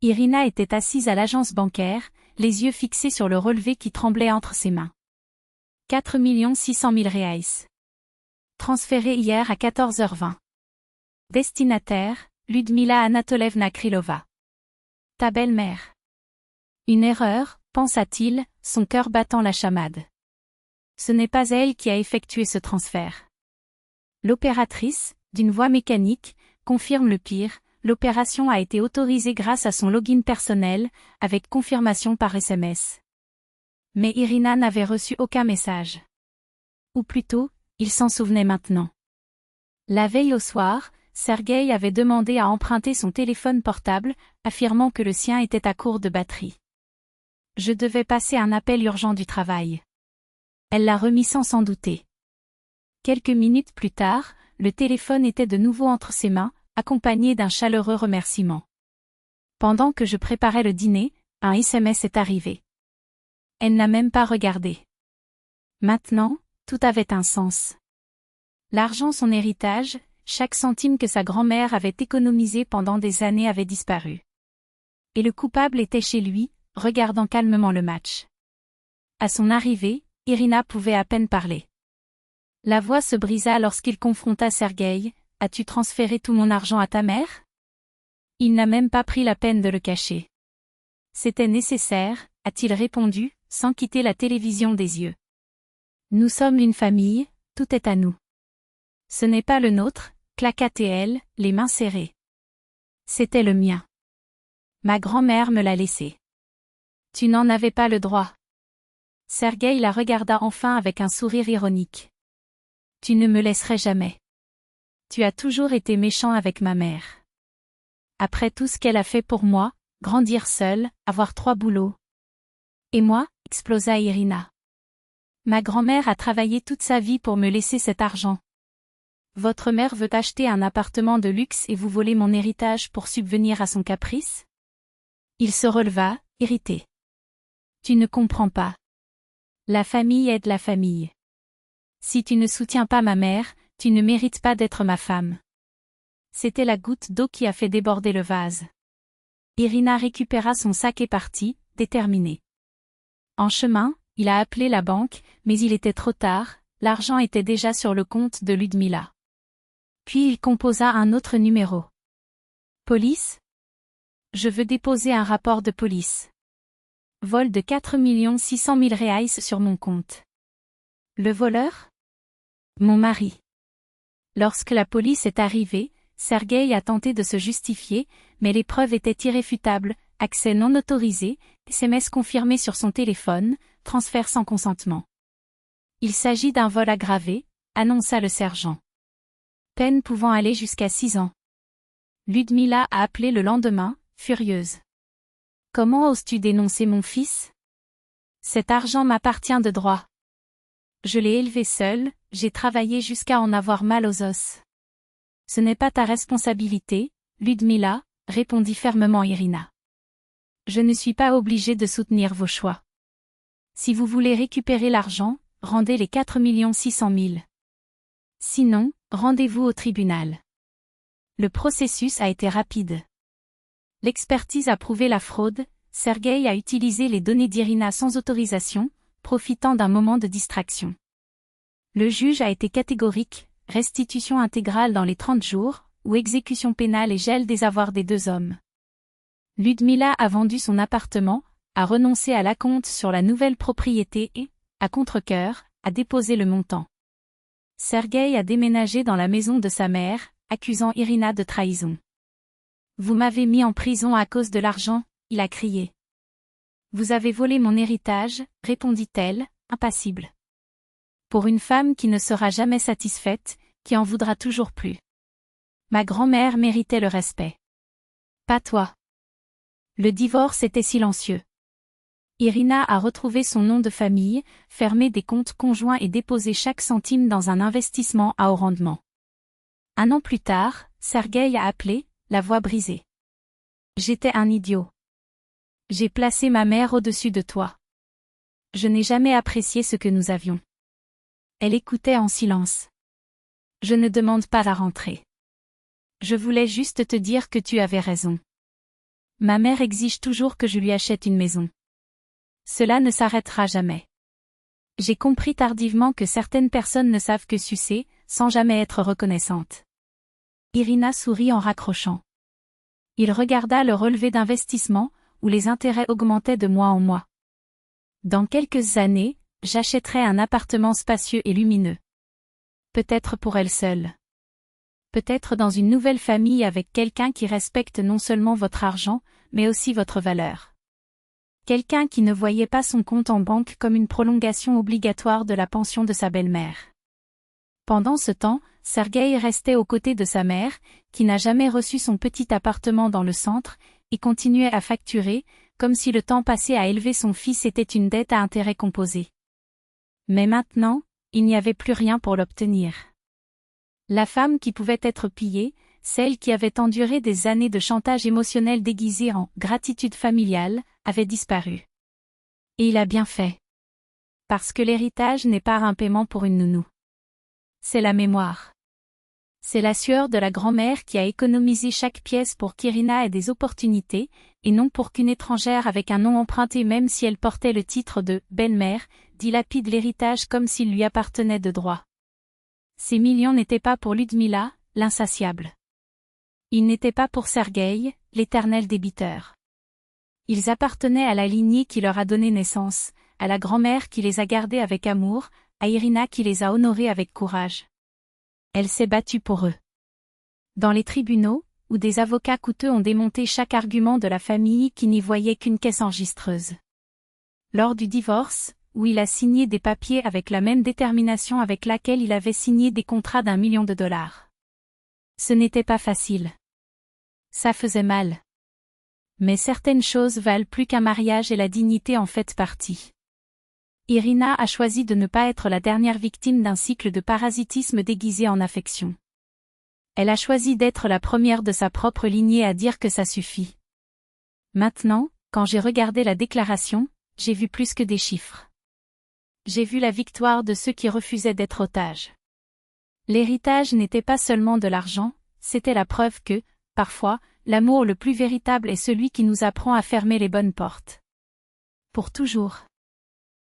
Irina était assise à l'agence bancaire, les yeux fixés sur le relevé qui tremblait entre ses mains. 4 600 000 reais. Transféré hier à 14h20. Destinataire, Ludmila Anatolevna Krylova. Ta belle-mère. Une erreur, pensa-t-il, son cœur battant la chamade. Ce n'est pas elle qui a effectué ce transfert. L'opératrice, d'une voix mécanique, confirme le pire, l'opération a été autorisée grâce à son login personnel, avec confirmation par SMS. Mais Irina n'avait reçu aucun message. Ou plutôt, il s'en souvenait maintenant. La veille au soir, Sergueï avait demandé à emprunter son téléphone portable, affirmant que le sien était à court de batterie. Je devais passer un appel urgent du travail. Elle l'a remis sans s'en douter. Quelques minutes plus tard, le téléphone était de nouveau entre ses mains, accompagné d'un chaleureux remerciement. Pendant que je préparais le dîner, un SMS est arrivé. Elle n'a même pas regardé. Maintenant, tout avait un sens. L'argent, son héritage, chaque centime que sa grand-mère avait économisé pendant des années avait disparu. Et le coupable était chez lui, regardant calmement le match. À son arrivée, Irina pouvait à peine parler. La voix se brisa lorsqu'il confronta Sergueï. « As-tu transféré tout mon argent à ta mère ?» Il n'a même pas pris la peine de le cacher. « C'était nécessaire », a-t-il répondu, sans quitter la télévision des yeux. « Nous sommes une famille, tout est à nous. » « Ce n'est pas le nôtre », claqua-t-elle, les mains serrées. « C'était le mien. Ma grand-mère me l'a laissé. Tu n'en avais pas le droit. » Sergueï la regarda enfin avec un sourire ironique. « Tu ne me laisserais jamais. Tu as toujours été méchant avec ma mère. Après tout ce qu'elle a fait pour moi, grandir seule, avoir 3 boulots. » « Et moi ?» explosa Irina. « Ma grand-mère a travaillé toute sa vie pour me laisser cet argent. Votre mère veut acheter un appartement de luxe et vous voler mon héritage pour subvenir à son caprice ?» Il se releva, irrité. « Tu ne comprends pas. La famille aide la famille. Si tu ne soutiens pas ma mère, tu ne mérites pas d'être ma femme. » C'était la goutte d'eau qui a fait déborder le vase. Irina récupéra son sac et partit, déterminée. En chemin, il a appelé la banque, mais il était trop tard, l'argent était déjà sur le compte de Ludmila. Puis il composa un autre numéro. « Police ? Je veux déposer un rapport de police. Vol de 4 600 000 reais sur mon compte. Le voleur ? Mon mari. » Lorsque la police est arrivée, Sergueï a tenté de se justifier, mais les preuves étaient irréfutables, accès non autorisé, SMS confirmé sur son téléphone, transfert sans consentement. « Il s'agit d'un vol aggravé », annonça le sergent. Peine pouvant aller jusqu'à 6 ans. Ludmila a appelé le lendemain, furieuse. « Comment oses-tu dénoncer mon fils ? Cet argent m'appartient de droit. Je l'ai élevé seul, j'ai travaillé jusqu'à en avoir mal aux os. » « Ce n'est pas ta responsabilité, Ludmila, » répondit fermement Irina. « Je ne suis pas obligée de soutenir vos choix. Si vous voulez récupérer l'argent, rendez les 4 600 000. Sinon, rendez-vous au tribunal. » Le processus a été rapide. L'expertise a prouvé la fraude, Sergueï a utilisé les données d'Irina sans autorisation, profitant d'un moment de distraction. Le juge a été catégorique, restitution intégrale dans les 30 jours, ou exécution pénale et gel des avoirs des 2 hommes. Ludmila a vendu son appartement, a renoncé à l'acompte sur la nouvelle propriété et, à contre-cœur, a déposé le montant. Sergueï a déménagé dans la maison de sa mère, accusant Irina de trahison. « Vous m'avez mis en prison à cause de l'argent », il a crié. « Vous avez volé mon héritage », répondit-elle, impassible. Pour une femme qui ne sera jamais satisfaite, qui en voudra toujours plus. Ma grand-mère méritait le respect. Pas toi. Le divorce était silencieux. Irina a retrouvé son nom de famille, fermé des comptes conjoints et déposé chaque centime dans un investissement à haut rendement. 1 an plus tard, Sergueï a appelé, la voix brisée. « J'étais un idiot. J'ai placé ma mère au-dessus de toi. Je n'ai jamais apprécié ce que nous avions. » Elle écoutait en silence. « Je ne demande pas la rentrée. Je voulais juste te dire que tu avais raison. Ma mère exige toujours que je lui achète une maison. Cela ne s'arrêtera jamais. J'ai compris tardivement que certaines personnes ne savent que sucer, sans jamais être reconnaissantes. Irina sourit en raccrochant. Il regarda le relevé d'investissement, où les intérêts augmentaient de mois en mois. Dans quelques années, j'achèterai un appartement spacieux et lumineux. Peut-être pour elle seule. Peut-être dans une nouvelle famille avec quelqu'un qui respecte non seulement votre argent, mais aussi votre valeur. Quelqu'un qui ne voyait pas son compte en banque comme une prolongation obligatoire de la pension de sa belle-mère. Pendant ce temps, Sergueï restait aux côtés de sa mère, qui n'a jamais reçu son petit appartement dans le centre, et continuait à facturer, comme si le temps passé à élever son fils était une dette à intérêt composé. Mais maintenant, il n'y avait plus rien pour l'obtenir. La femme qui pouvait être pillée, celle qui avait enduré des années de chantage émotionnel déguisé en gratitude familiale, avait disparu. Et il a bien fait. Parce que l'héritage n'est pas un paiement pour une nounou. C'est la mémoire. C'est la sueur de la grand-mère qui a économisé chaque pièce pour qu'Irina ait des opportunités, et non pour qu'une étrangère avec un nom emprunté même si elle portait le titre de « belle-mère » dilapide l'héritage comme s'il lui appartenait de droit. Ces millions n'étaient pas pour Ludmila, l'insatiable. Ils n'étaient pas pour Sergueï, l'éternel débiteur. Ils appartenaient à la lignée qui leur a donné naissance, à la grand-mère qui les a gardés avec amour, à Irina qui les a honorés avec courage. Elle s'est battue pour eux. Dans les tribunaux, où des avocats coûteux ont démonté chaque argument de la famille qui n'y voyait qu'une caisse enregistreuse. Lors du divorce, où il a signé des papiers avec la même détermination avec laquelle il avait signé des contrats d'1 million de dollars. Ce n'était pas facile. Ça faisait mal. Mais certaines choses valent plus qu'un mariage et la dignité en fait partie. Irina a choisi de ne pas être la dernière victime d'un cycle de parasitisme déguisé en affection. Elle a choisi d'être la première de sa propre lignée à dire que ça suffit. Maintenant, quand j'ai regardé la déclaration, j'ai vu plus que des chiffres. J'ai vu la victoire de ceux qui refusaient d'être otages. L'héritage n'était pas seulement de l'argent, c'était la preuve que, parfois, l'amour le plus véritable est celui qui nous apprend à fermer les bonnes portes. Pour toujours.